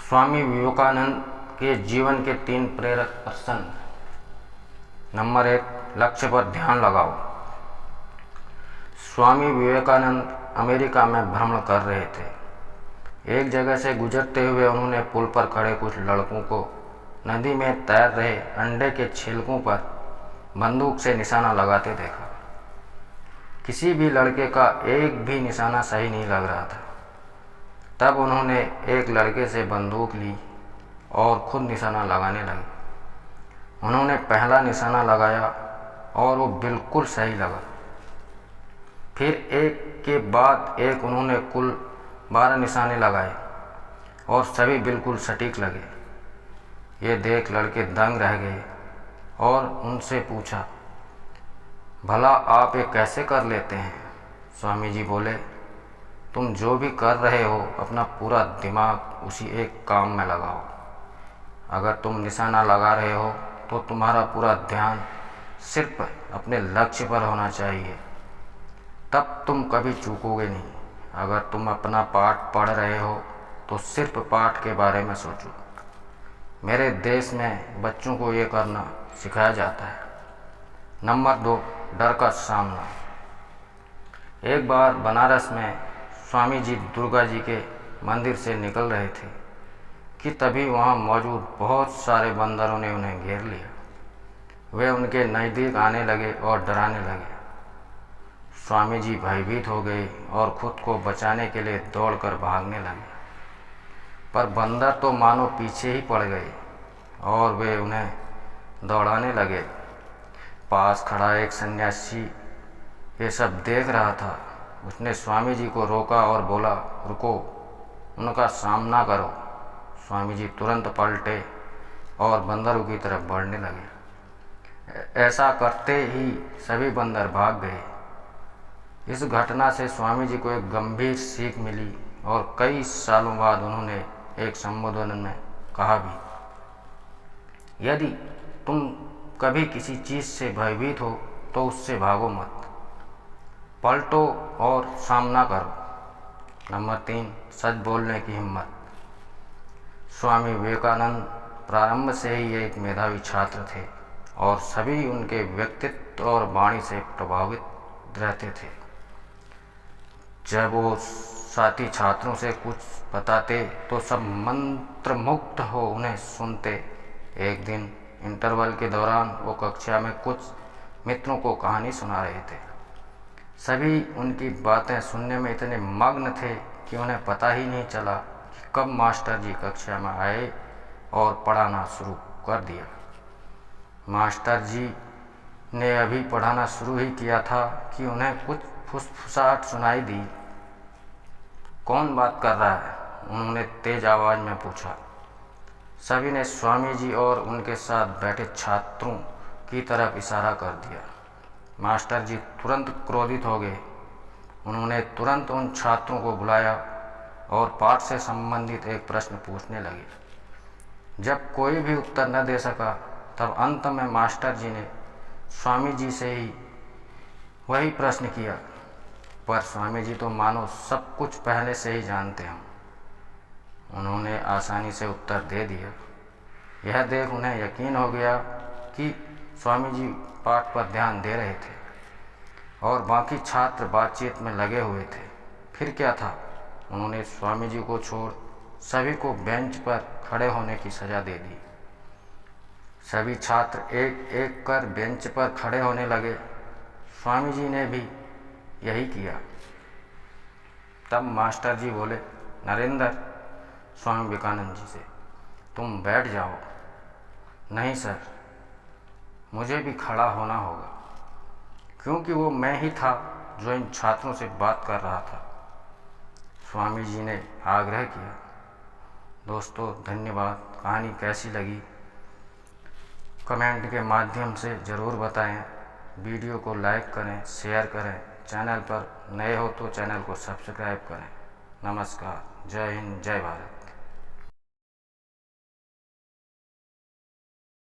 स्वामी विवेकानंद के जीवन के 3 प्रेरक प्रश्न। नंबर 1, लक्ष्य पर ध्यान लगाओ। स्वामी विवेकानंद अमेरिका में भ्रमण कर रहे थे। एक जगह से गुजरते हुए उन्होंने पुल पर खड़े कुछ लड़कों को नदी में तैर रहे अंडे के छिलकों पर बंदूक से निशाना लगाते देखा। किसी भी लड़के का एक भी निशाना सही नहीं लग रहा था। तब उन्होंने एक लड़के से बंदूक ली और खुद निशाना लगाने लगे। उन्होंने पहला निशाना लगाया और वो बिल्कुल सही लगा। फिर एक के बाद एक उन्होंने कुल 12 निशाने लगाए और सभी बिल्कुल सटीक लगे। ये देख लड़के दंग रह गए और उनसे पूछा, भला आप ये कैसे कर लेते हैं? स्वामी जी बोले, तुम जो भी कर रहे हो अपना पूरा दिमाग उसी एक काम में लगाओ। अगर तुम निशाना लगा रहे हो तो तुम्हारा पूरा ध्यान सिर्फ अपने लक्ष्य पर होना चाहिए, तब तुम कभी चूकोगे नहीं। अगर तुम अपना पाठ पढ़ रहे हो तो सिर्फ पाठ के बारे में सोचो। मेरे देश में बच्चों को ये करना सिखाया जाता है। नंबर 2, डर का सामना। एक बार बनारस में स्वामी जी दुर्गा जी के मंदिर से निकल रहे थे कि तभी वहाँ मौजूद बहुत सारे बंदरों ने उन्हें घेर लिया। वे उनके नज़दीक आने लगे और डराने लगे। स्वामी जी भयभीत हो गए और खुद को बचाने के लिए दौड़कर भागने लगे, पर बंदर तो मानो पीछे ही पड़ गए और वे उन्हें दौड़ाने लगे। पास खड़ा एक सन्यासी ये सब देख रहा था। उसने स्वामी जी को रोका और बोला, रुको, उनका सामना करो। स्वामी जी तुरंत पलटे और बंदरों की तरफ बढ़ने लगे। ऐसा करते ही सभी बंदर भाग गए। इस घटना से स्वामी जी को एक गंभीर सीख मिली और कई सालों बाद उन्होंने एक संबोधन में कहा भी, यदि तुम कभी किसी चीज़ से भयभीत हो तो उससे भागो मत, पलटो और सामना करो। नंबर 3, सच बोलने की हिम्मत। स्वामी विवेकानंद प्रारंभ से ही एक मेधावी छात्र थे और सभी उनके व्यक्तित्व और वाणी से प्रभावित रहते थे। जब वो साथी छात्रों से कुछ बताते तो सब मंत्रमुग्ध हो उन्हें सुनते। एक दिन इंटरवल के दौरान वो कक्षा में कुछ मित्रों को कहानी सुना रहे थे। सभी उनकी बातें सुनने में इतने मग्न थे कि उन्हें पता ही नहीं चला कि कब मास्टर जी कक्षा में आए और पढ़ाना शुरू कर दिया। मास्टर जी ने अभी पढ़ाना शुरू ही किया था कि उन्हें कुछ फुसफुसाहट सुनाई दी। कौन बात कर रहा है? उन्होंने तेज आवाज़ में पूछा। सभी ने स्वामी जी और उनके साथ बैठे छात्रों की तरफ इशारा कर दिया। मास्टर जी तुरंत क्रोधित हो गए। उन्होंने तुरंत उन छात्रों को बुलाया और पाठ से संबंधित एक प्रश्न पूछने लगे। जब कोई भी उत्तर न दे सका तब अंत में मास्टर जी ने स्वामी जी से ही वही प्रश्न किया, पर स्वामी जी तो मानो सब कुछ पहले से ही जानते हैं। उन्होंने आसानी से उत्तर दे दिया। यह देख उन्हें यकीन हो गया कि स्वामी जी पाठ पर ध्यान दे रहे थे और बाकी छात्र बातचीत में लगे हुए थे। फिर क्या था, उन्होंने स्वामी जी को छोड़ सभी को बेंच पर खड़े होने की सज़ा दे दी। सभी छात्र एक एक कर बेंच पर खड़े होने लगे। स्वामी जी ने भी यही किया। तब मास्टर जी बोले, नरेंद्र, स्वामी विवेकानंद जी से, तुम बैठ जाओ। नहीं सर, मुझे भी खड़ा होना होगा, क्योंकि वो मैं ही था जो इन छात्रों से बात कर रहा था, स्वामी जी ने आग्रह किया। दोस्तों, धन्यवाद। कहानी कैसी लगी कमेंट के माध्यम से ज़रूर बताएं। वीडियो को लाइक करें, शेयर करें। चैनल पर नए हो तो चैनल को सब्सक्राइब करें। नमस्कार, जय हिंद, जय भारत।